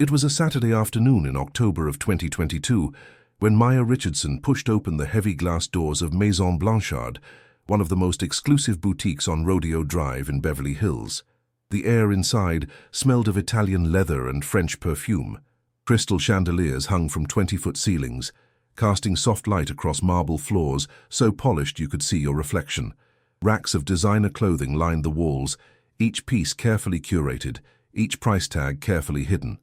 It was a Saturday afternoon in October of 2022 when Maya Richardson pushed open the heavy glass doors of Maison Blanchard, one of the most exclusive boutiques on Rodeo Drive in Beverly Hills. The air inside smelled of Italian leather and French perfume. Crystal chandeliers hung from 20-foot ceilings, casting soft light across marble floors so polished you could see your reflection. Racks of designer clothing lined the walls, each piece carefully curated, each price tag carefully hidden.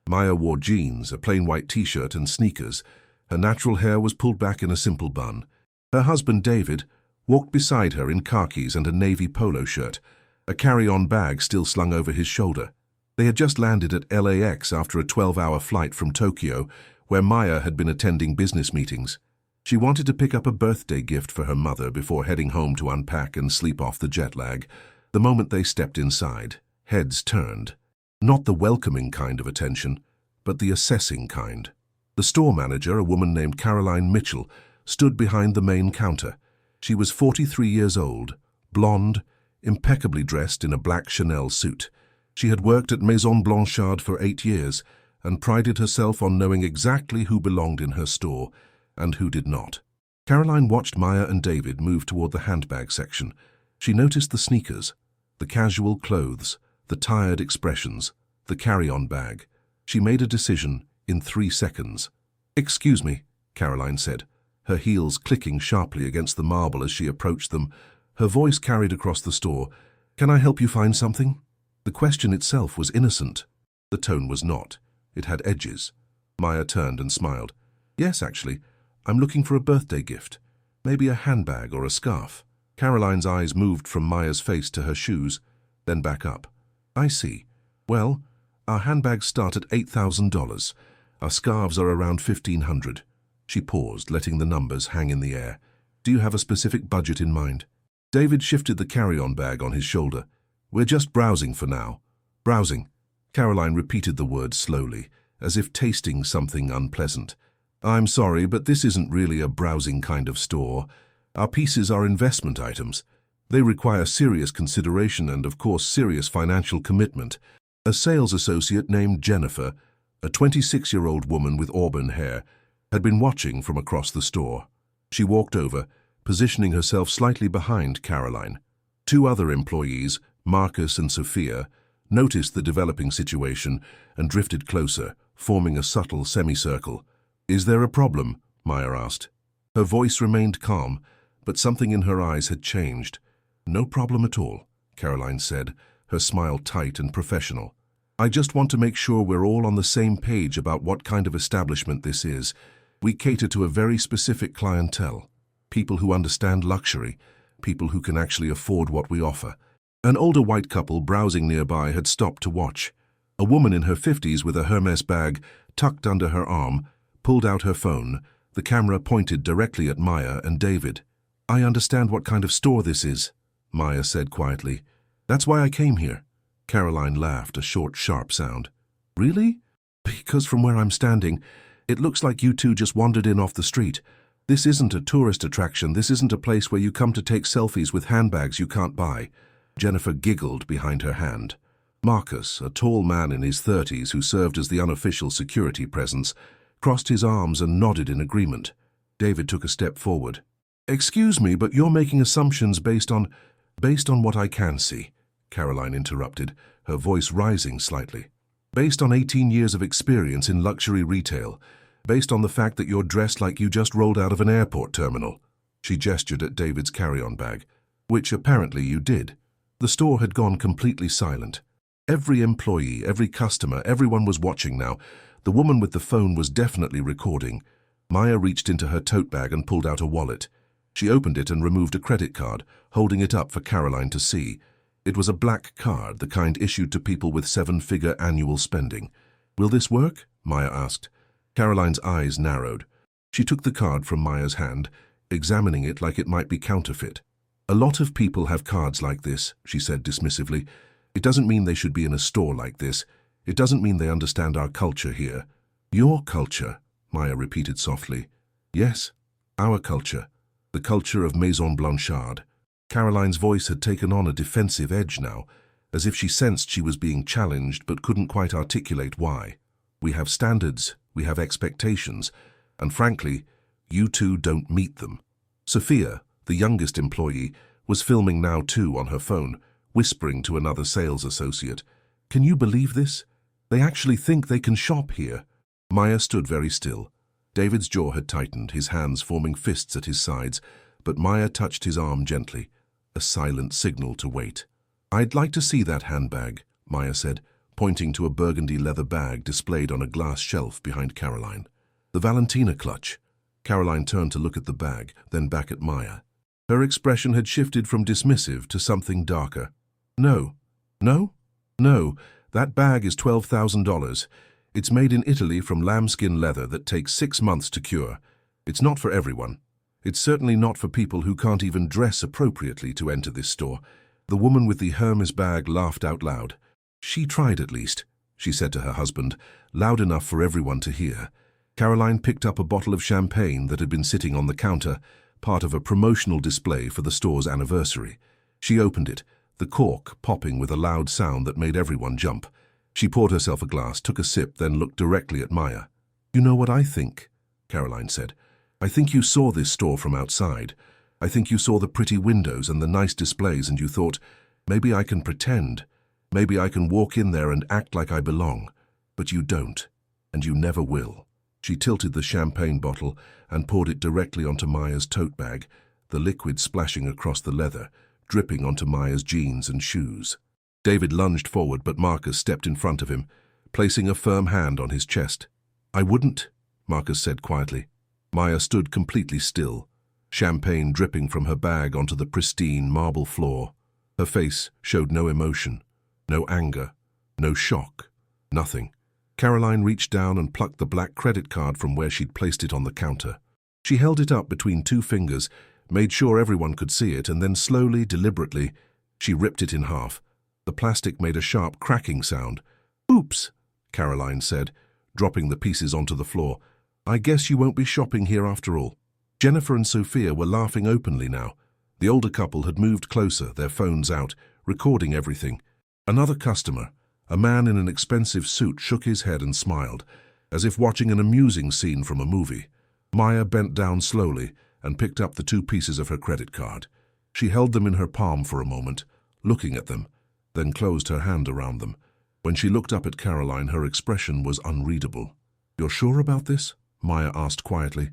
Maya wore jeans, a plain white t-shirt and sneakers. Her natural hair was pulled back in a simple bun. Her husband, David, walked beside her in khakis and a navy polo shirt, a carry-on bag still slung over his shoulder. They had just landed at LAX after a 12-hour flight from Tokyo, where Maya had been attending business meetings. She wanted to pick up a birthday gift for her mother before heading home to unpack and sleep off the jet lag. The moment they stepped inside, heads turned. Not the welcoming kind of attention, but the assessing kind. The store manager, a woman named Caroline Mitchell, stood behind the main counter. She was 43 years old, blonde, impeccably dressed in a black Chanel suit. She had worked at Maison Blanchard for 8 years and prided herself on knowing exactly who belonged in her store and who did not. Caroline watched Maya and David move toward the handbag section. She noticed the sneakers, the casual clothes, the tired expressions, the carry-on bag. She made a decision in 3 seconds. "Excuse me," Caroline said, her heels clicking sharply against the marble as she approached them. Her voice carried across the store. "Can I help you find something?" The question itself was innocent. The tone was not. It had edges. Maya turned and smiled. "Yes, actually. I'm looking for a birthday gift. Maybe a handbag or a scarf." Caroline's eyes moved from Maya's face to her shoes, then back up. "I see. Well, our handbags start at $8,000. Our scarves are around $1,500. She paused, letting the numbers hang in the air. "Do you have a specific budget in mind?" David shifted the carry-on bag on his shoulder. "We're just browsing for now." "Browsing." Caroline repeated the word slowly, as if tasting something unpleasant. "I'm sorry, but this isn't really a browsing kind of store. Our pieces are investment items. They require serious consideration and, of course, serious financial commitment." A sales associate named Jennifer, a 26-year-old woman with auburn hair, had been watching from across the store. She walked over, positioning herself slightly behind Caroline. 2 other employees, Marcus and Sophia, noticed the developing situation and drifted closer, forming a subtle semicircle. "Is there a problem?" Maya asked. Her voice remained calm, but something in her eyes had changed. "No problem at all," Caroline said, her smile tight and professional. "I just want to make sure we're all on the same page about what kind of establishment this is. We cater to a very specific clientele, people who understand luxury, people who can actually afford what we offer." An older white couple browsing nearby had stopped to watch. A woman in her 50s with a Hermes bag tucked under her arm pulled out her phone, the camera pointed directly at Maya and David. "I understand what kind of store this is," Maya said quietly. "That's why I came here." Caroline laughed, a short, sharp sound. "Really? Because from where I'm standing, it looks like you two just wandered in off the street. This isn't a tourist attraction. This isn't a place where you come to take selfies with handbags you can't buy." Jennifer giggled behind her hand. Marcus, a tall man in his 30s who served as the unofficial security presence, crossed his arms and nodded in agreement. David took a step forward. "Excuse me, but you're making assumptions based on what I can see," Caroline interrupted, her voice rising slightly. "Based on 18 years of experience in luxury retail, based on the fact that you're dressed like you just rolled out of an airport terminal." She gestured at David's carry-on bag, "which apparently you did." The store had gone completely silent. Every employee, every customer, everyone was watching now. The woman with the phone was definitely recording. Maya reached into her tote bag and pulled out a wallet. She opened it and removed a credit card, holding it up for Caroline to see. It was a black card, the kind issued to people with 7-figure annual spending. "Will this work?" Maya asked. Caroline's eyes narrowed. She took the card from Maya's hand, examining it like it might be counterfeit. "A lot of people have cards like this," she said dismissively. "It doesn't mean they should be in a store like this. It doesn't mean they understand our culture here." "Your culture," Maya repeated softly. "Yes, our culture. The culture of Maison Blanchard." Caroline's voice had taken on a defensive edge now, as if she sensed she was being challenged but couldn't quite articulate why. We have standards, we have expectations, and frankly, you two don't meet them. Sophia, the youngest employee, was filming now too on her phone, whispering to another sales associate. Can you believe this? They actually think they can shop here. Maya stood very still. David's jaw had tightened, his hands forming fists at his sides, but Maya touched his arm gently, a silent signal to wait. I'd like to see that handbag, Maya said, pointing to a burgundy leather bag displayed on a glass shelf behind Caroline. The Valentina clutch. Caroline turned to look at the bag, then back at Maya. Her expression had shifted from dismissive to something darker. No. No? No. That bag is $12,000. It's made in Italy from lambskin leather that takes 6 months to cure. It's not for everyone. It's certainly not for people who can't even dress appropriately to enter this store. The woman with the Hermes bag laughed out loud. She tried at least, she said to her husband, loud enough for everyone to hear. Caroline picked up a bottle of champagne that had been sitting on the counter, part of a promotional display for the store's anniversary. She opened it, the cork popping with a loud sound that made everyone jump. She poured herself a glass, took a sip, then looked directly at Maya. You know what I think, Caroline said. I think you saw this store from outside. I think you saw the pretty windows and the nice displays and you thought, maybe I can pretend. Maybe I can walk in there and act like I belong. But you don't, and you never will. She tilted the champagne bottle and poured it directly onto Maya's tote bag, the liquid splashing across the leather, dripping onto Maya's jeans and shoes. David lunged forward, but Marcus stepped in front of him, placing a firm hand on his chest. I wouldn't, Marcus said quietly. Maya stood completely still, champagne dripping from her bag onto the pristine marble floor. Her face showed no emotion, no anger, no shock, nothing. Caroline reached down and plucked the black credit card from where she'd placed it on the counter. She held it up between 2 fingers, made sure everyone could see it, and then slowly, deliberately, she ripped it in half. The plastic made a sharp cracking sound. Oops, Caroline said, dropping the pieces onto the floor. I guess you won't be shopping here after all. Jennifer and Sophia were laughing openly now. The older couple had moved closer, their phones out, recording everything. Another customer, a man in an expensive suit, shook his head and smiled, as if watching an amusing scene from a movie. Maya bent down slowly and picked up the 2 pieces of her credit card. She held them in her palm for a moment, looking at them, then closed her hand around them. When she looked up at Caroline, her expression was unreadable. You're sure about this? Maya asked quietly.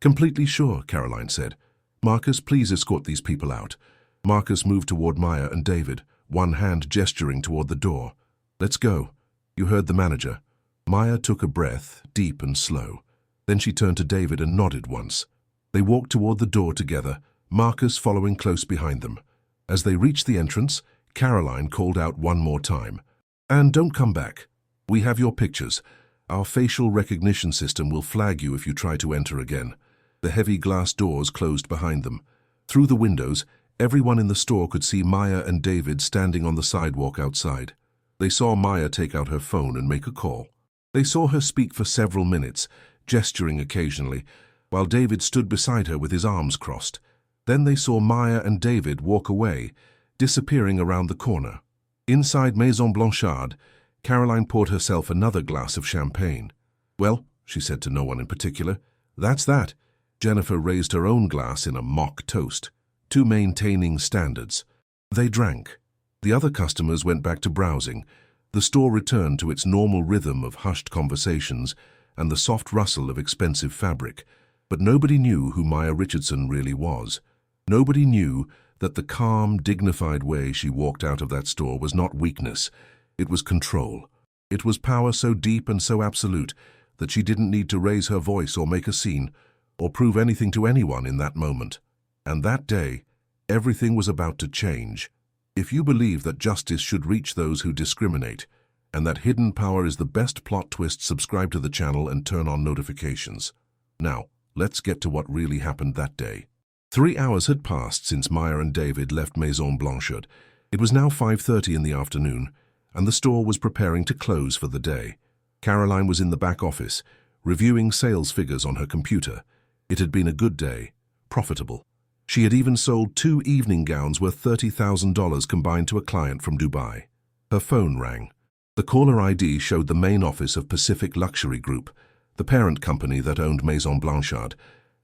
Completely sure, Caroline said. Marcus, please escort these people out. Marcus moved toward Maya and David, one hand gesturing toward the door. Let's go. You heard the manager. Maya took a breath, deep and slow. Then she turned to David and nodded once. They walked toward the door together, Marcus following close behind them. As they reached the entrance, Caroline called out one more time. And don't come back. We have your pictures. Our facial recognition system will flag you if you try to enter again. The heavy glass doors closed behind them. Through the windows, everyone in the store could see Maya and David standing on the sidewalk outside. They saw Maya take out her phone and make a call. They saw her speak for several minutes, gesturing occasionally, while David stood beside her with his arms crossed. Then they saw Maya and David walk away, disappearing around the corner. Inside Maison Blanchard, Caroline poured herself another glass of champagne. Well, she said to no one in particular, that's that. Jennifer raised her own glass in a mock toast, to maintaining standards. They drank. The other customers went back to browsing. The store returned to its normal rhythm of hushed conversations and the soft rustle of expensive fabric. But nobody knew who Maya Richardson really was. Nobody knew that the calm, dignified way she walked out of that store was not weakness. It was control. It was power so deep and so absolute that she didn't need to raise her voice or make a scene or prove anything to anyone in that moment. And that day, everything was about to change. If you believe that justice should reach those who discriminate and that hidden power is the best plot twist, subscribe to the channel and turn on notifications. Now, let's get to what really happened that day. 3 hours had passed since Maya and David left Maison Blanchard. It was now 5:30 in the afternoon, and the store was preparing to close for the day. Caroline was in the back office, reviewing sales figures on her computer. It had been a good day, profitable. She had even sold 2 evening gowns worth $30,000 combined to a client from Dubai. Her phone rang. The caller ID showed the main office of Pacific Luxury Group, the parent company that owned Maison Blanchard,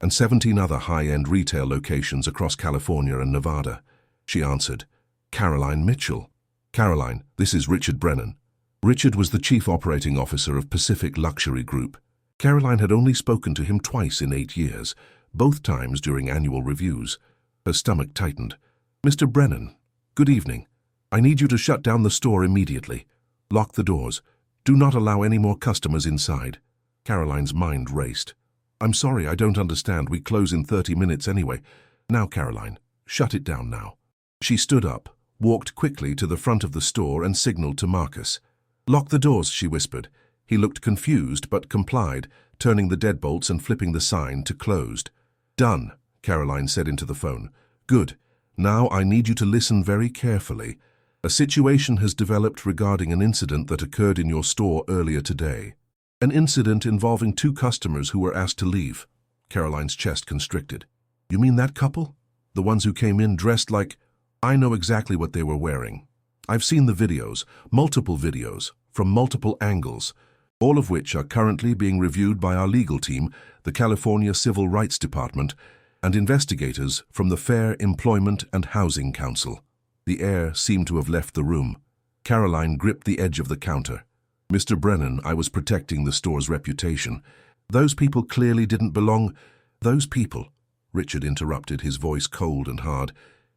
and 17 other high-end retail locations across California and Nevada. She answered, "Caroline Mitchell." "Caroline, this is Richard Brennan." Richard was the chief operating officer of Pacific Luxury Group. Caroline had only spoken to him twice in 8 years, both times during annual reviews. Her stomach tightened. "Mr. Brennan, good evening. I need you to shut down the store immediately. Lock the doors. Do not allow any more customers inside." Caroline's mind raced. "I'm sorry, I don't understand. We close in 30 minutes anyway. Now, Caroline, shut it down now." She stood up, walked quickly to the front of the store and signaled to Marcus. "Lock the doors," she whispered. He looked confused but complied, turning the deadbolts and flipping the sign to closed. "Done," Caroline said into the phone. "Good. Now I need you to listen very carefully. A situation has developed regarding an incident that occurred in your store earlier today. An incident involving 2 customers who were asked to leave." Caroline's chest constricted. "You mean that couple? The ones who came in dressed like—" "I know exactly what they were wearing. I've seen the videos, multiple videos, from multiple angles, all of which are currently being reviewed by our legal team, the California Civil Rights Department, and investigators from the Fair Employment and Housing Council." The air seemed to have left the room. Caroline gripped the edge of the counter. "Mr. Brennan, I was protecting the store's reputation. Those people clearly didn't belong—" "Those people," Richard interrupted, his voice cold and hard,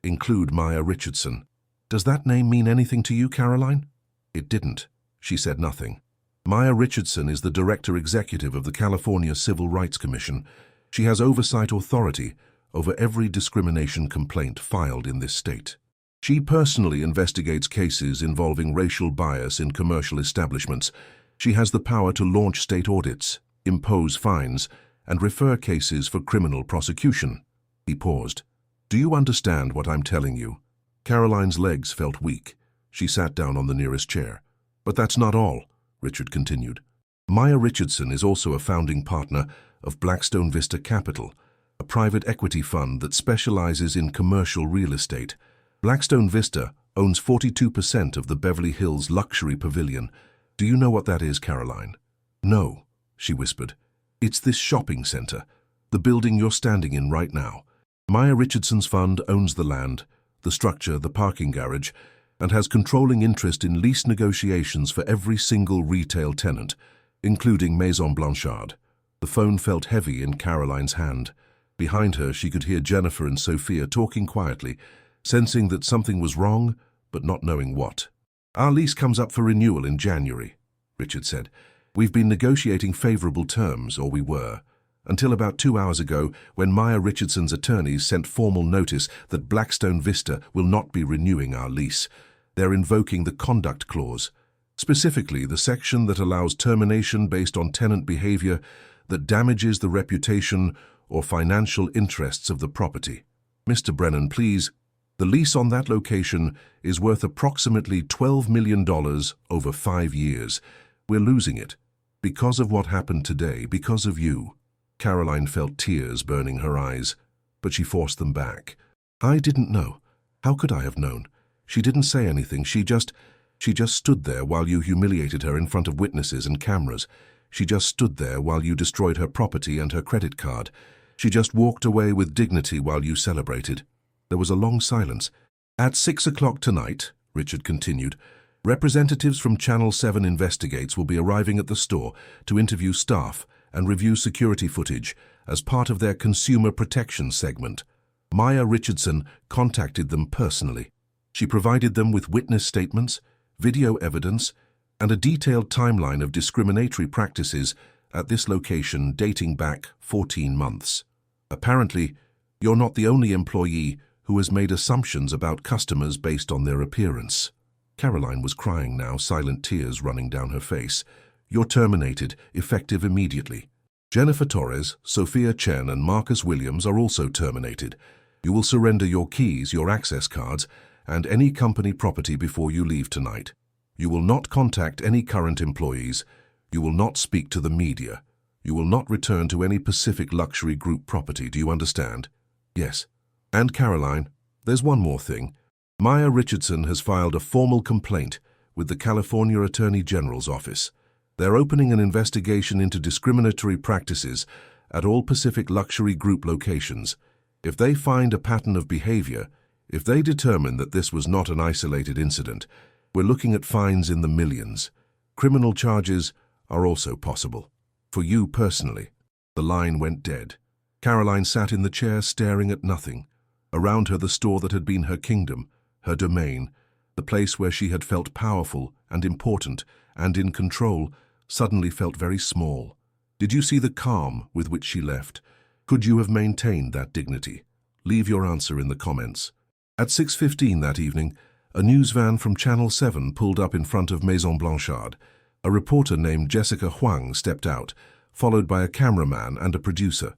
"include Maya Richardson. Does that name mean anything to you, Caroline?" It didn't. She said nothing. Maya Richardson is the Director Executive of the California Civil Rights Commission. She has oversight authority over every discrimination complaint filed in this state. She personally investigates cases involving racial bias in commercial establishments. She has the power to launch state audits, impose fines, and refer cases for criminal prosecution. He paused. "Do you understand what I'm telling you?" Caroline's legs felt weak. She sat down on the nearest chair. "But that's not all," Richard continued. "Maya Richardson is also a founding partner of Blackstone Vista Capital, a private equity fund that specializes in commercial real estate. Blackstone Vista owns 42% of the Beverly Hills Luxury Pavilion. Do you know what that is, Caroline?" "No," she whispered. "It's this shopping center, the building you're standing in right now. Maya Richardson's fund owns the land, the structure, the parking garage, and has controlling interest in lease negotiations for every single retail tenant, including Maison Blanchard." The phone felt heavy in Caroline's hand. Behind her, she could hear Jennifer and Sophia talking quietly, sensing that something was wrong, but not knowing what. "Our lease comes up for renewal in January," Richard said. "We've been negotiating favorable terms, or we were, until about 2 hours ago when Maya Richardson's attorneys sent formal notice that Blackstone Vista will not be renewing our lease. They're invoking the conduct clause, specifically the section that allows termination based on tenant behavior that damages the reputation or financial interests of the property. Mr. Brennan, please. The lease on that location is worth approximately $12 million over 5 years. We're losing it. Because of what happened today, because of you." Caroline felt tears burning her eyes, but she forced them back. "I didn't know. How could I have known? She didn't say anything. She just stood there while you humiliated her in front of witnesses and cameras. She just stood there while you destroyed her property and her credit card. She just walked away with dignity while you celebrated." There was a long silence. "At 6 o'clock tonight," Richard continued, "representatives from Channel 7 Investigates will be arriving at the store to interview staff and review security footage as part of their consumer protection segment. Maya Richardson contacted them personally. She provided them with witness statements, video evidence, and a detailed timeline of discriminatory practices at this location dating back 14 months. Apparently, you're not the only employee who has made assumptions about customers based on their appearance." Caroline was crying now, silent tears running down her face. "You're terminated, effective immediately. Jennifer Torres, Sophia Chen, and Marcus Williams are also terminated. You will surrender your keys, your access cards, and any company property before you leave tonight. You will not contact any current employees. You will not speak to the media. You will not return to any Pacific Luxury Group property. Do you understand?" "Yes." "And Caroline, there's one more thing. Maya Richardson has filed a formal complaint with the California Attorney General's office. They're opening an investigation into discriminatory practices at all Pacific Luxury Group locations. If they find a pattern of behavior, if they determine that this was not an isolated incident, we're looking at fines in the millions. Criminal charges are also possible. For you personally. The line went dead. Caroline sat in the chair staring at nothing. Around her the store that had been her kingdom, her domain, the place where she had felt powerful and important and in control, suddenly felt very small. Did you see the calm with which she left? Could you have maintained that dignity? Leave your answer in the comments. At 6:15 that evening, a news van from Channel 7 pulled up in front of Maison Blanchard. A reporter named Jessica Huang stepped out, followed by a cameraman and a producer.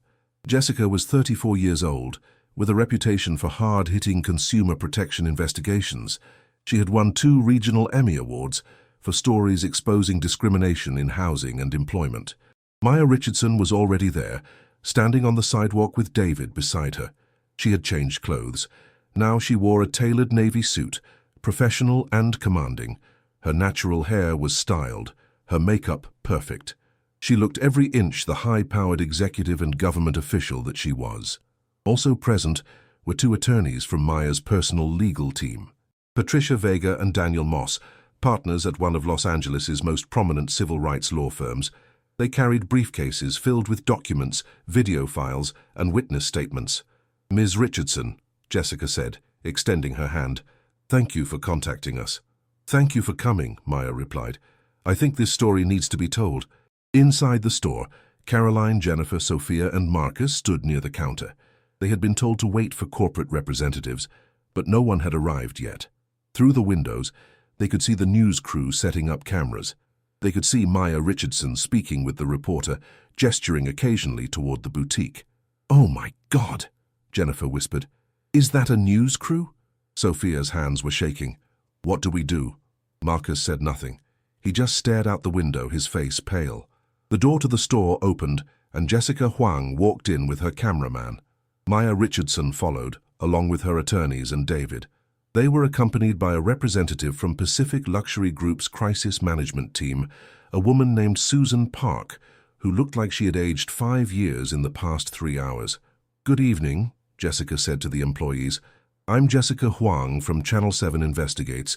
Jessica was 34 years old, with a reputation for hard-hitting consumer protection investigations. She had won 2 regional Emmy Awards for stories exposing discrimination in housing and employment. Maya Richardson was already there, standing on the sidewalk with David beside her. She had changed clothes. Now she wore a tailored navy suit, professional and commanding. Her natural hair was styled, her makeup perfect. She looked every inch the high-powered executive and government official that she was. Also present were 2 attorneys from Maya's personal legal team. Patricia Vega and Daniel Moss, partners at one of Los Angeles' most prominent civil rights law firms. They carried briefcases filled with documents, video files, and witness statements. "Ms. Richardson," Jessica said, extending her hand, "thank you for contacting us." "Thank you for coming," Maya replied. "I think this story needs to be told." Inside the store, Caroline, Jennifer, Sophia, and Marcus stood near the counter. They had been told to wait for corporate representatives, but no one had arrived yet. Through the windows, they could see the news crew setting up cameras. They could see Maya Richardson speaking with the reporter, gesturing occasionally toward the boutique. "Oh my God," Jennifer whispered. "Is that a news crew?" Sophia's hands were shaking. "What do we do?" Marcus said nothing. He just stared out the window, his face pale. The door to the store opened, and Jessica Huang walked in with her cameraman. Maya Richardson followed, along with her attorneys and David. They were accompanied by a representative from Pacific Luxury Group's crisis management team, a woman named Susan Park, who looked like she had aged 5 years in the past 3 hours. "Good evening," Jessica said to the employees. "I'm Jessica Huang from Channel 7 Investigates.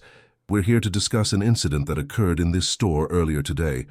We're here to discuss an incident that occurred in this store earlier today.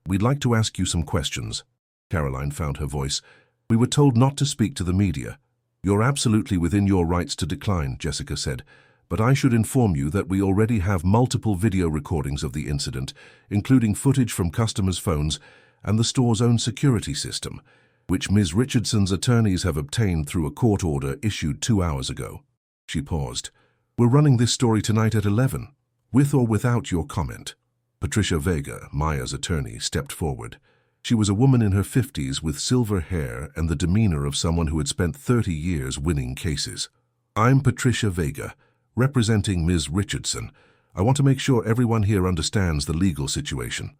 We'd like to ask you some questions." Caroline found her voice. "We were told not to speak to the media." "You're absolutely within your rights to decline," Jessica said. "But I should inform you that we already have multiple video recordings of the incident, including footage from customers' phones and the store's own security system, which Ms. Richardson's attorneys have obtained through a court order issued 2 hours ago." She paused. "We're running this story tonight at 11, with or without your comment." Patricia Vega, Maya's attorney, stepped forward. She was a woman in her 50s with silver hair and the demeanor of someone who had spent 30 years winning cases. "I'm Patricia Vega, representing Ms. Richardson. I want to make sure everyone here understands the legal situation.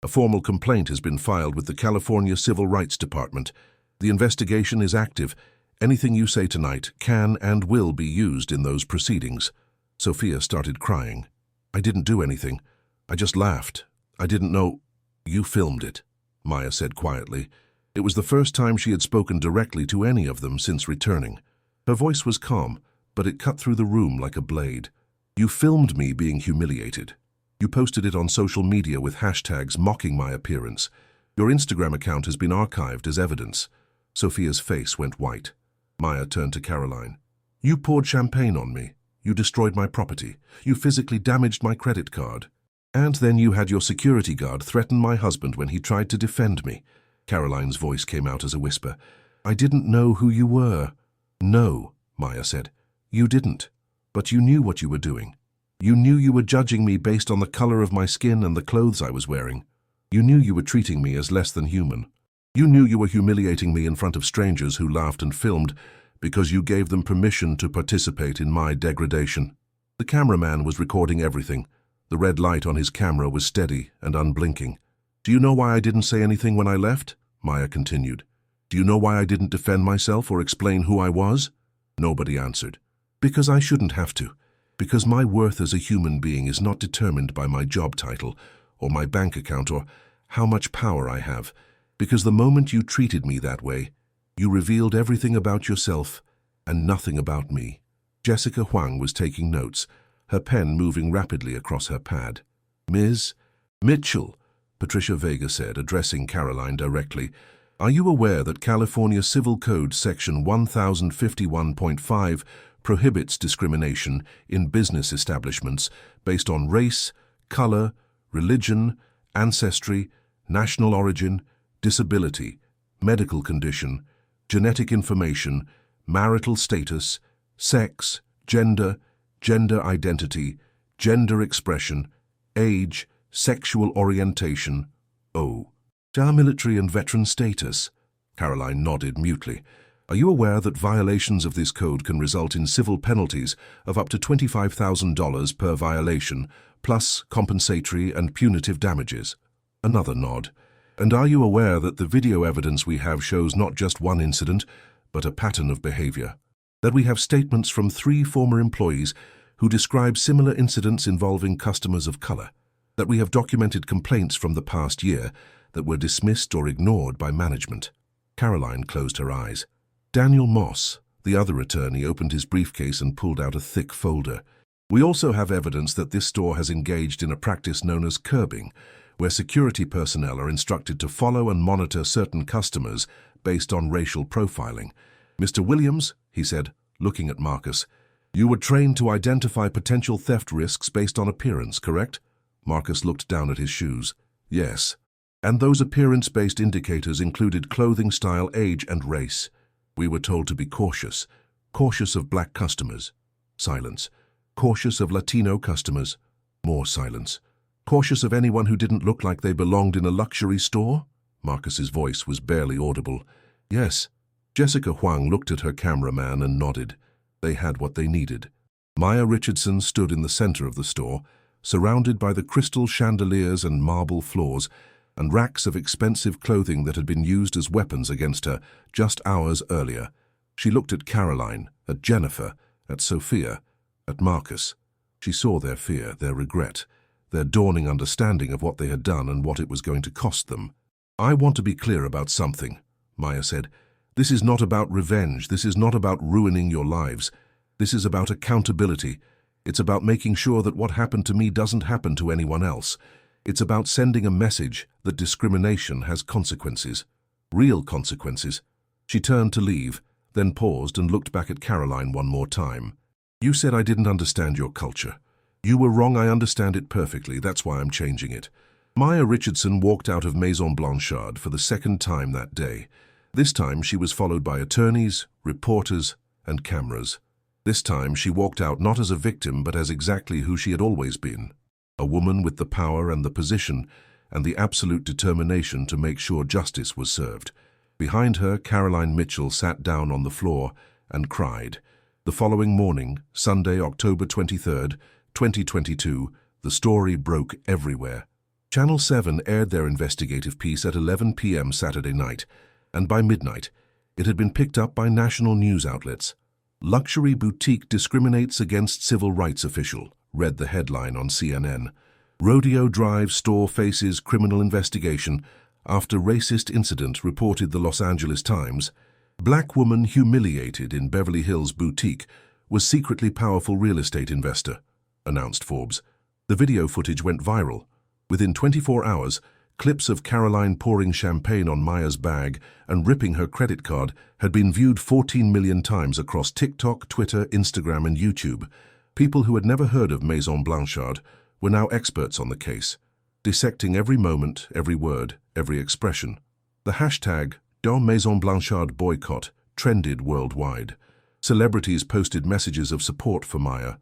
A formal complaint has been filed with the California Civil Rights Department. The investigation is active. Anything you say tonight can and will be used in those proceedings." Sophia started crying. "I didn't do anything. I just laughed. I didn't know." "You filmed it," Maya said quietly. It was the first time she had spoken directly to any of them since returning. Her voice was calm, but it cut through the room like a blade. "You filmed me being humiliated. You posted it on social media with hashtags mocking my appearance. Your Instagram account has been archived as evidence." Sophia's face went white. Maya turned to Caroline. "You poured champagne on me. You destroyed my property. You physically damaged my credit card. And then you had your security guard threaten my husband when he tried to defend me." Caroline's voice came out as a whisper. "I didn't know who you were." "No," Maya said. "You didn't. But you knew what you were doing. You knew you were judging me based on the color of my skin and the clothes I was wearing. You knew you were treating me as less than human. You knew you were humiliating me in front of strangers who laughed and filmed because you gave them permission to participate in my degradation." The cameraman was recording everything. The red light on his camera was steady and unblinking. "Do you know why I didn't say anything when I left?" Maya continued. "Do you know why I didn't defend myself or explain who I was?" Nobody answered. "Because I shouldn't have to. Because my worth as a human being is not determined by my job title or my bank account or how much power I have. Because the moment you treated me that way, you revealed everything about yourself and nothing about me. Jessica Huang was taking notes, her pen moving rapidly across her pad. Ms. Mitchell, Patricia Vega said, addressing Caroline directly, are you aware that California Civil Code Section 1051.5 prohibits discrimination in business establishments based on race, color, religion, ancestry, national origin, disability, medical condition, genetic information, marital status, sex, gender, gender identity, gender expression, age, sexual orientation, military and veteran status? Caroline nodded mutely. Are you aware that violations of this code can result in civil penalties of up to $25,000 per violation, plus compensatory and punitive damages? Another nod. And are you aware that the video evidence we have shows not just one incident, but a pattern of behavior? That we have statements from 3 former employees who describe similar incidents involving customers of color? That we have documented complaints from the past year that were dismissed or ignored by management? Caroline closed her eyes. Daniel Moss, the other attorney, opened his briefcase and pulled out a thick folder. We also have evidence that this store has engaged in a practice known as curbing, where security personnel are instructed to follow and monitor certain customers based on racial profiling. Mr. Williams, he said, looking at Marcus, you were trained to identify potential theft risks based on appearance, correct? Marcus looked down at his shoes. Yes. And those appearance-based indicators included clothing style, age, and race. We were told to be cautious. Cautious of black customers. Silence. Cautious of Latino customers. More silence. Cautious of anyone who didn't look like they belonged in a luxury store? Marcus's voice was barely audible. Yes. Jessica Huang looked at her cameraman and nodded. They had what they needed. Maya Richardson stood in the center of the store, surrounded by the crystal chandeliers and marble floors, and racks of expensive clothing that had been used as weapons against her just hours earlier. She looked at Caroline, at Jennifer, at Sophia, at Marcus. She saw their fear, their regret, their dawning understanding of what they had done and what it was going to cost them. I want to be clear about something, Maya said. This is not about revenge. This is not about ruining your lives. This is about accountability. It's about making sure that what happened to me doesn't happen to anyone else. It's about sending a message that discrimination has consequences. Real consequences. She turned to leave, then paused and looked back at Caroline one more time. You said I didn't understand your culture. You were wrong. I understand it perfectly. That's why I'm changing it. Maya Richardson walked out of Maison Blanchard for the second time that day. This time she was followed by attorneys, reporters, and cameras. This time she walked out not as a victim but as exactly who she had always been. A woman with the power and the position and the absolute determination to make sure justice was served. Behind her, Caroline Mitchell sat down on the floor and cried. The following morning, Sunday, October 23rd, 2022, the story broke everywhere. Channel 7 aired their investigative piece at 11 p.m. Saturday night, and by midnight, it had been picked up by national news outlets. Luxury boutique discriminates against civil rights official, read the headline on CNN. Rodeo Drive store faces criminal investigation after racist incident, reported the Los Angeles Times. Black woman humiliated in Beverly Hills boutique was secretly powerful real estate investor, announced Forbes. The video footage went viral. Within 24 hours, clips of Caroline pouring champagne on Maya's bag and ripping her credit card had been viewed 14 million times across TikTok, Twitter, Instagram, and YouTube. People who had never heard of Maison Blanchard were now experts on the case, dissecting every moment, every word, every expression. The hashtag Dans Maison Blanchard boycott trended worldwide. Celebrities posted messages of support for Maya.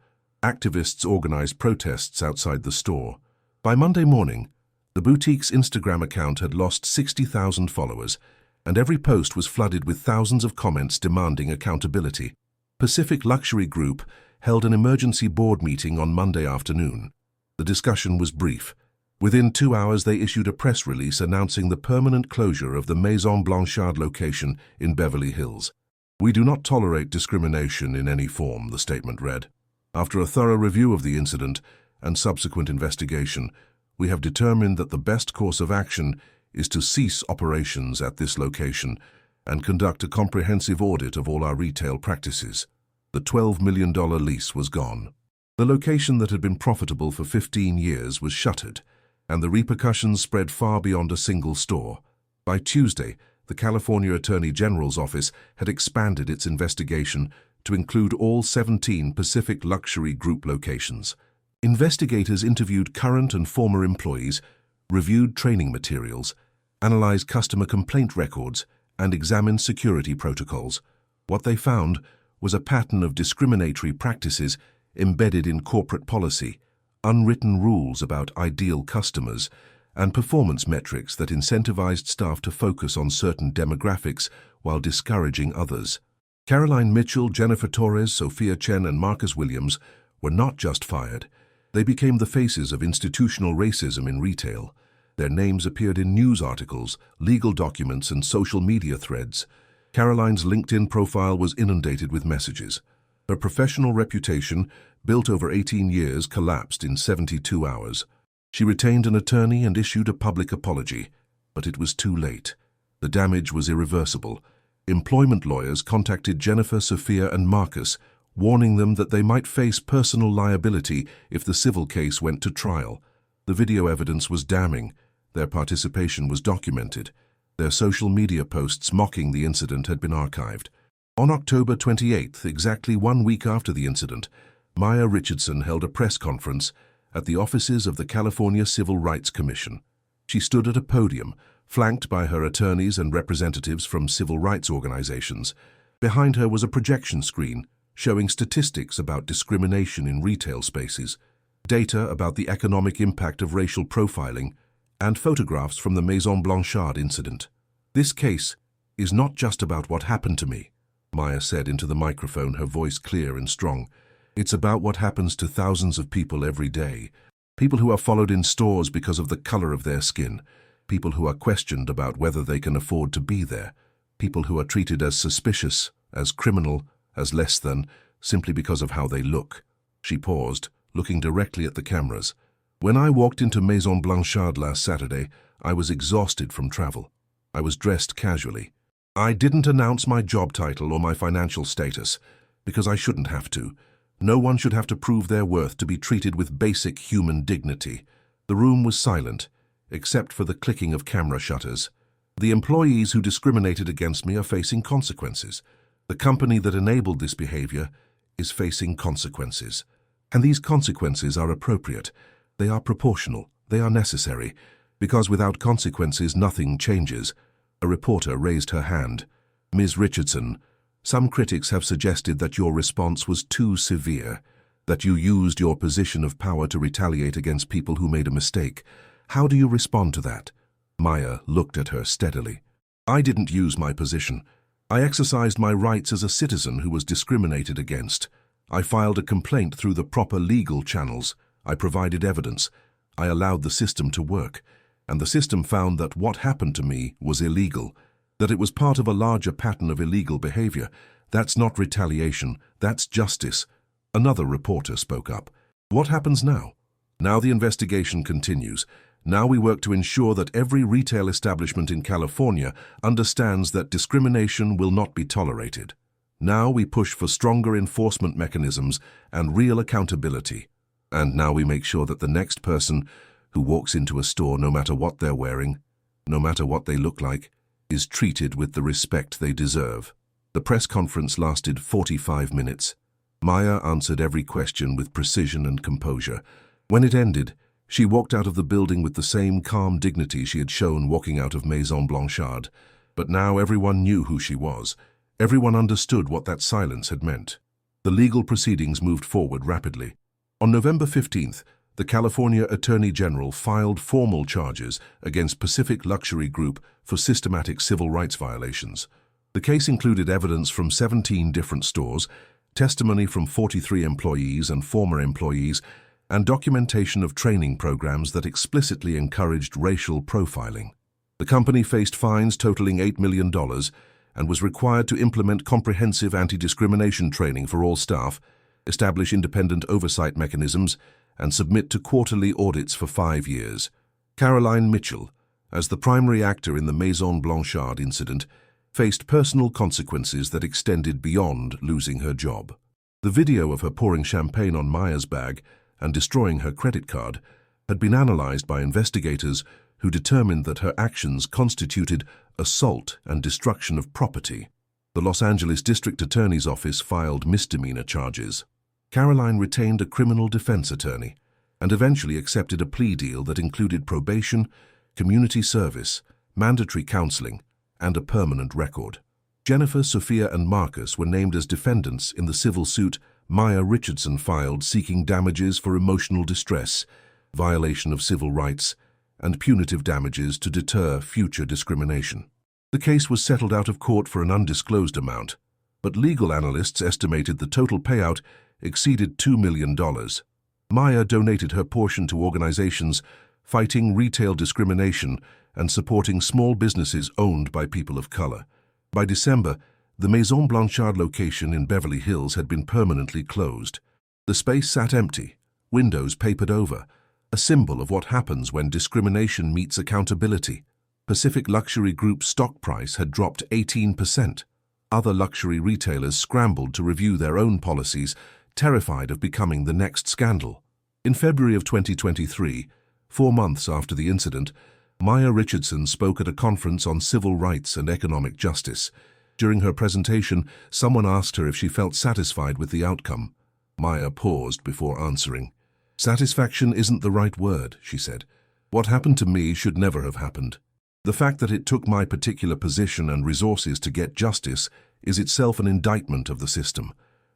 Activists organized protests outside the store. By Monday morning, the boutique's Instagram account had lost 60,000 followers, and every post was flooded with thousands of comments demanding accountability. Pacific Luxury Group held an emergency board meeting on Monday afternoon. The discussion was brief. Within 2 hours, they issued a press release announcing the permanent closure of the Maison Blanchard location in Beverly Hills. We do not tolerate discrimination in any form, the statement read. After a thorough review of the incident and subsequent investigation, we have determined that the best course of action is to cease operations at this location and conduct a comprehensive audit of all our retail practices. The $12 million lease was gone. The location that had been profitable for 15 years was shuttered, and the repercussions spread far beyond a single store. By Tuesday, the California Attorney General's office had expanded its investigation to include all 17 Pacific Luxury Group locations. Investigators interviewed current and former employees, reviewed training materials, analyzed customer complaint records, and examined security protocols. What they found was a pattern of discriminatory practices embedded in corporate policy, unwritten rules about ideal customers, and performance metrics that incentivized staff to focus on certain demographics while discouraging others. Caroline Mitchell, Jennifer Torres, Sophia Chen, and Marcus Williams were not just fired. They became the faces of institutional racism in retail. Their names appeared in news articles, legal documents, and social media threads. Caroline's LinkedIn profile was inundated with messages. Her professional reputation, built over 18 years, collapsed in 72 hours. She retained an attorney and issued a public apology, but it was too late. The damage was irreversible. Employment lawyers contacted Jennifer, Sophia, and Marcus, warning them that they might face personal liability if the civil case went to trial. The video evidence was damning. Their participation was documented. Their social media posts mocking the incident had been archived. On October 28th, exactly 1 week after the incident, Maya Richardson held a press conference at the offices of the California Civil Rights Commission. She stood at a podium, flanked by her attorneys and representatives from civil rights organizations. Behind her was a projection screen showing statistics about discrimination in retail spaces, data about the economic impact of racial profiling, and photographs from the Maison Blanchard incident. "This case is not just about what happened to me," Maya said into the microphone, her voice clear and strong. "It's about what happens to thousands of people every day. People who are followed in stores because of the color of their skin. People who are questioned about whether they can afford to be there. People who are treated as suspicious, as criminal, as less than, simply because of how they look." She paused, looking directly at the cameras. "When I walked into Maison Blanchard last Saturday, I was exhausted from travel. I was dressed casually. I didn't announce my job title or my financial status, because I shouldn't have to. No one should have to prove their worth to be treated with basic human dignity." The room was silent, except for the clicking of camera shutters. "The employees who discriminated against me are facing consequences. The company that enabled this behavior is facing consequences. And these consequences are appropriate. They are proportional. They are necessary. Because without consequences, nothing changes." A reporter raised her hand. "Ms. Richardson, some critics have suggested that your response was too severe, that you used your position of power to retaliate against people who made a mistake. How do you respond to that?" Maya looked at her steadily. "I didn't use my position. I exercised my rights as a citizen who was discriminated against. I filed a complaint through the proper legal channels. I provided evidence. I allowed the system to work. And the system found that what happened to me was illegal, that it was part of a larger pattern of illegal behavior. That's not retaliation. That's justice." Another reporter spoke up. "What happens now?" "Now the investigation continues. Now we work to ensure that every retail establishment in California understands that discrimination will not be tolerated. Now we push for stronger enforcement mechanisms and real accountability. And now we make sure that the next person who walks into a store, no matter what they're wearing, no matter what they look like, is treated with the respect they deserve." The press conference lasted 45 minutes. Maya answered every question with precision and composure. When it ended, she walked out of the building with the same calm dignity she had shown walking out of Maison Blanchard. But now everyone knew who she was. Everyone understood what that silence had meant. The legal proceedings moved forward rapidly. On November 15th, the California Attorney General filed formal charges against Pacific Luxury Group for systematic civil rights violations. The case included evidence from 17 different stores, testimony from 43 employees and former employees, and documentation of training programs that explicitly encouraged racial profiling. The company faced fines totaling $8 million and was required to implement comprehensive anti-discrimination training for all staff, establish independent oversight mechanisms, and submit to quarterly audits for 5 years. Caroline Mitchell, as the primary actor in the Maison Blanchard incident, faced personal consequences that extended beyond losing her job. The video of her pouring champagne on Maya's bag and destroying her credit card had been analyzed by investigators who determined that her actions constituted assault and destruction of property. The Los Angeles District Attorney's Office filed misdemeanor charges. Caroline retained a criminal defense attorney and eventually accepted a plea deal that included probation, community service, mandatory counseling, and a permanent record. Jennifer, Sophia, and Marcus were named as defendants in the civil suit Maya Richardson filed seeking damages for emotional distress, violation of civil rights, and punitive damages to deter future discrimination. The case was settled out of court for an undisclosed amount, but legal analysts estimated the total payout exceeded $2 million. Maya donated her portion to organizations fighting retail discrimination and supporting small businesses owned by people of color. By December, the Maison Blanchard location in Beverly Hills had been permanently closed. The space sat empty, windows papered over, a symbol of what happens when discrimination meets accountability. Pacific Luxury Group's stock price had dropped 18%. Other luxury retailers scrambled to review their own policies, terrified of becoming the next scandal. In February of 2023, 4 months after the incident, Maya Richardson spoke at a conference on civil rights and economic justice. During her presentation, someone asked her if she felt satisfied with the outcome. Maya paused before answering. "Satisfaction isn't the right word," she said. "What happened to me should never have happened. The fact that it took my particular position and resources to get justice is itself an indictment of the system.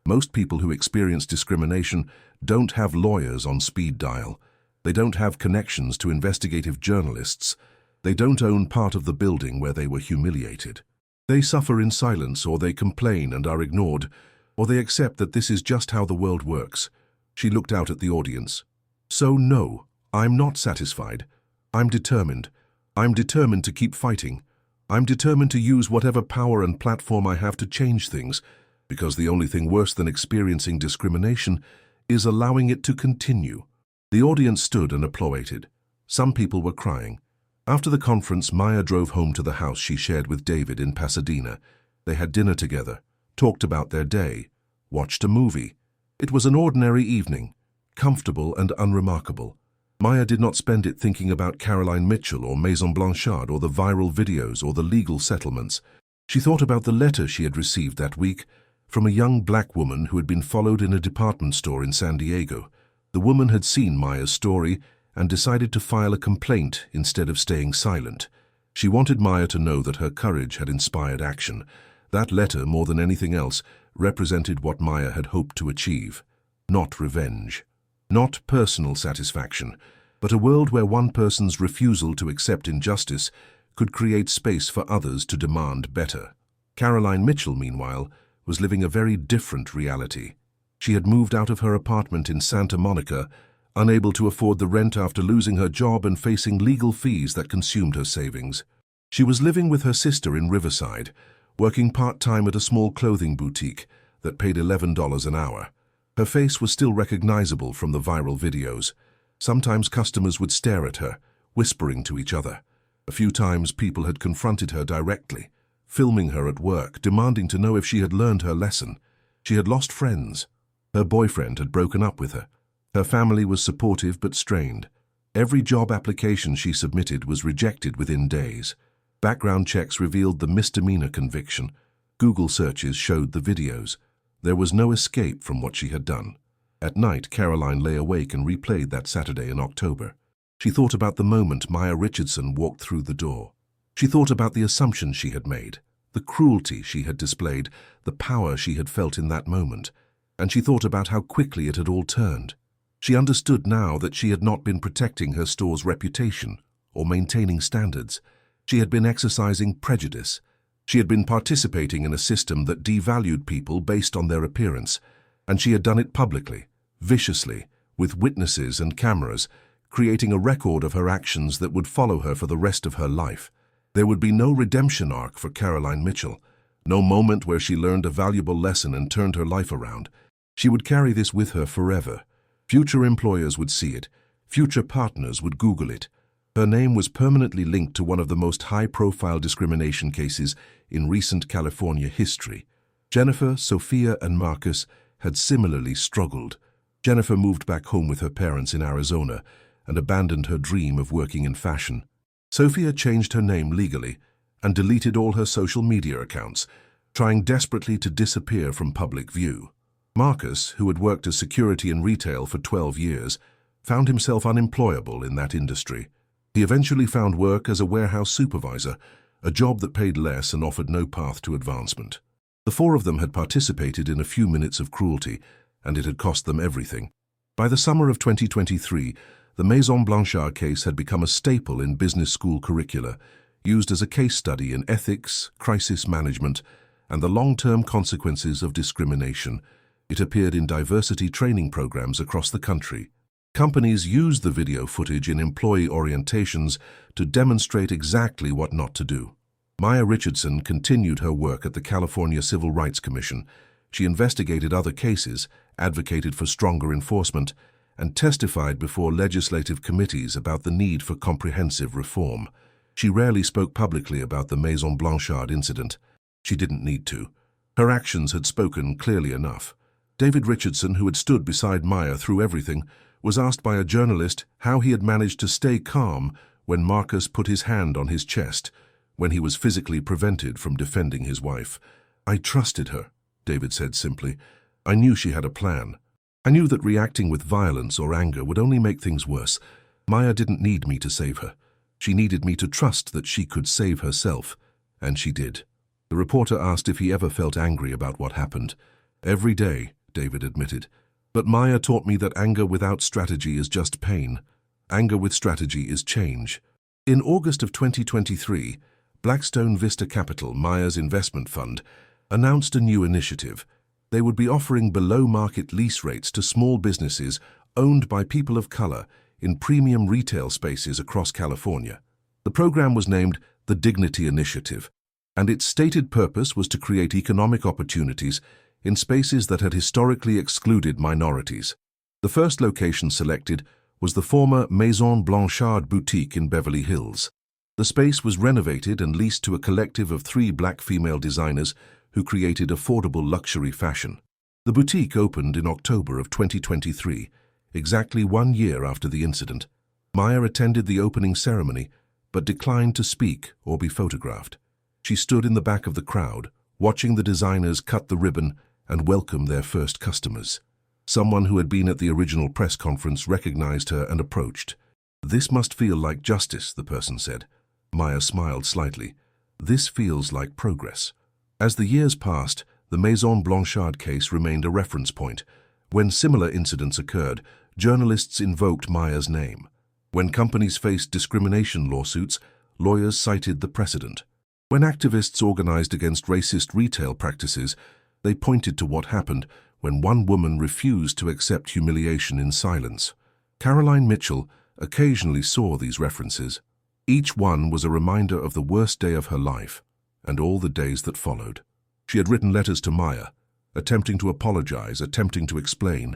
Most people who experience discrimination don't have lawyers on speed dial. They don't have connections to investigative journalists. They don't own part of the building where they were humiliated. They suffer in silence, or they complain and are ignored, or they accept that this is just how the world works." She looked out at the audience. "So no, I'm not satisfied. I'm determined. I'm determined to keep fighting. I'm determined to use whatever power and platform I have to change things, because the only thing worse than experiencing discrimination is allowing it to continue." The audience stood and applauded. Some people were crying. After the conference, Maya drove home to the house she shared with David in Pasadena. They had dinner together, talked about their day, watched a movie. It was an ordinary evening, comfortable and unremarkable. Maya did not spend it thinking about Caroline Mitchell or Maison Blanchard or the viral videos or the legal settlements. She thought about the letter she had received that week from a young black woman who had been followed in a department store in San Diego. The woman had seen Maya's story and decided to file a complaint instead of staying silent. She wanted Maya to know that her courage had inspired action. That letter, more than anything else, represented what Maya had hoped to achieve. Not revenge. Not personal satisfaction, but a world where one person's refusal to accept injustice could create space for others to demand better. Caroline Mitchell, meanwhile, was living a very different reality. She had moved out of her apartment in Santa Monica, unable to afford the rent after losing her job and facing legal fees that consumed her savings. She was living with her sister in Riverside, working part-time at a small clothing boutique that paid $11 an hour. Her face was still recognizable from the viral videos. Sometimes customers would stare at her, whispering to each other. A few times people had confronted her directly, filming her at work, demanding to know if she had learned her lesson. She had lost friends. Her boyfriend had broken up with her. Her family was supportive but strained. Every job application she submitted was rejected within days. Background checks revealed the misdemeanor conviction. Google searches showed the videos. There was no escape from what she had done. At night, Caroline lay awake and replayed that Saturday in October. She thought about the moment Maya Richardson walked through the door. She thought about the assumptions she had made, the cruelty she had displayed, the power she had felt in that moment. And she thought about how quickly it had all turned. She understood now that she had not been protecting her store's reputation or maintaining standards. She had been exercising prejudice. She had been participating in a system that devalued people based on their appearance, and she had done it publicly, viciously, with witnesses and cameras, creating a record of her actions that would follow her for the rest of her life. There would be no redemption arc for Caroline Mitchell, no moment where she learned a valuable lesson and turned her life around. She would carry this with her forever. Future employers would see it. Future partners would Google it. Her name was permanently linked to one of the most high-profile discrimination cases in recent California history. Jennifer, Sophia, and Marcus had similarly struggled. Jennifer moved back home with her parents in Arizona and abandoned her dream of working in fashion. Sophia changed her name legally and deleted all her social media accounts, trying desperately to disappear from public view. Marcus, who had worked as security in retail for 12 years, found himself unemployable in that industry. He eventually found work as a warehouse supervisor, a job that paid less and offered no path to advancement. The four of them had participated in a few minutes of cruelty, and it had cost them everything. By the summer of 2023, the Maison Blanchard case had become a staple in business school curricula, used as a case study in ethics, crisis management, and the long-term consequences of discrimination. It appeared in diversity training programs across the country. Companies used the video footage in employee orientations to demonstrate exactly what not to do. Maya Richardson continued her work at the California Civil Rights Commission. She investigated other cases, advocated for stronger enforcement, and testified before legislative committees about the need for comprehensive reform. She rarely spoke publicly about the Maison Blanchard incident. She didn't need to. Her actions had spoken clearly enough. David Richardson, who had stood beside Maya through everything, was asked by a journalist how he had managed to stay calm when Marcus put his hand on his chest, when he was physically prevented from defending his wife. "I trusted her," David said simply. "I knew she had a plan. I knew that reacting with violence or anger would only make things worse. Maya didn't need me to save her. She needed me to trust that she could save herself, and she did." The reporter asked if he ever felt angry about what happened. "Every day," David admitted. "But Maya taught me that anger without strategy is just pain. Anger with strategy is change." In August of 2023, Blackstone Vista Capital, Maya's investment fund, announced a new initiative. They would be offering below-market lease rates to small businesses owned by people of color in premium retail spaces across California. The program was named the Dignity Initiative, and its stated purpose was to create economic opportunities in spaces that had historically excluded minorities. The first location selected was the former Maison Blanchard boutique in Beverly Hills. The space was renovated and leased to a collective of 3 black female designers who created affordable luxury fashion. The boutique opened in October of 2023, exactly 1 year after the incident. Maya attended the opening ceremony, but declined to speak or be photographed. She stood in the back of the crowd, watching the designers cut the ribbon and welcome their first customers. Someone who had been at the original press conference recognized her and approached. "This must feel like justice," the person said. Maya smiled slightly. "This feels like progress." As the years passed, the Maison Blanchard case remained a reference point. When similar incidents occurred, journalists invoked Maya's name. When companies faced discrimination lawsuits, lawyers cited the precedent. When activists organized against racist retail practices, they pointed to what happened when one woman refused to accept humiliation in silence. Caroline Mitchell occasionally saw these references. Each one was a reminder of the worst day of her life and all the days that followed. She had written letters to Maya, attempting to apologize, attempting to explain,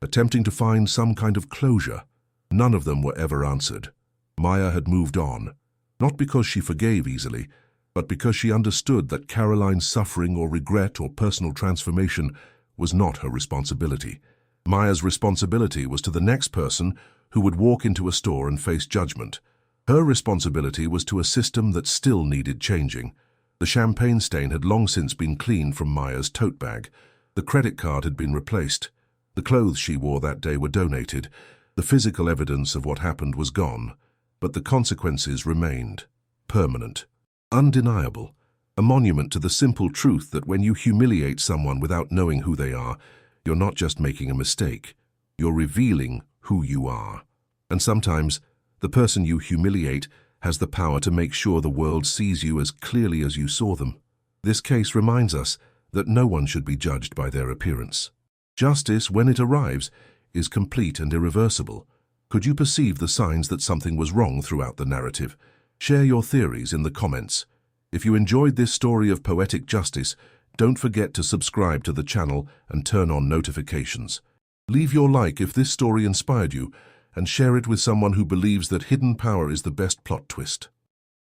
attempting to find some kind of closure. None of them were ever answered. Maya had moved on, not because she forgave easily, but because she understood that Caroline's suffering or regret or personal transformation was not her responsibility. Maya's responsibility was to the next person who would walk into a store and face judgment. Her responsibility was to a system that still needed changing. The champagne stain had long since been cleaned from Maya's tote bag. The credit card had been replaced. The clothes she wore that day were donated. The physical evidence of what happened was gone, but the consequences remained. Permanent. Undeniable. A monument to the simple truth that when you humiliate someone without knowing who they are, you're not just making a mistake. You're revealing who you are. And sometimes, the person you humiliate has the power to make sure the world sees you as clearly as you saw them. This case reminds us that no one should be judged by their appearance. Justice, when it arrives, is complete and irreversible. Could you perceive the signs that something was wrong throughout the narrative? Share your theories in the comments. If you enjoyed this story of poetic justice, Don't forget to subscribe to the channel and turn on notifications. Leave your like if this story inspired you, and share it with someone who believes that hidden power is the best plot twist.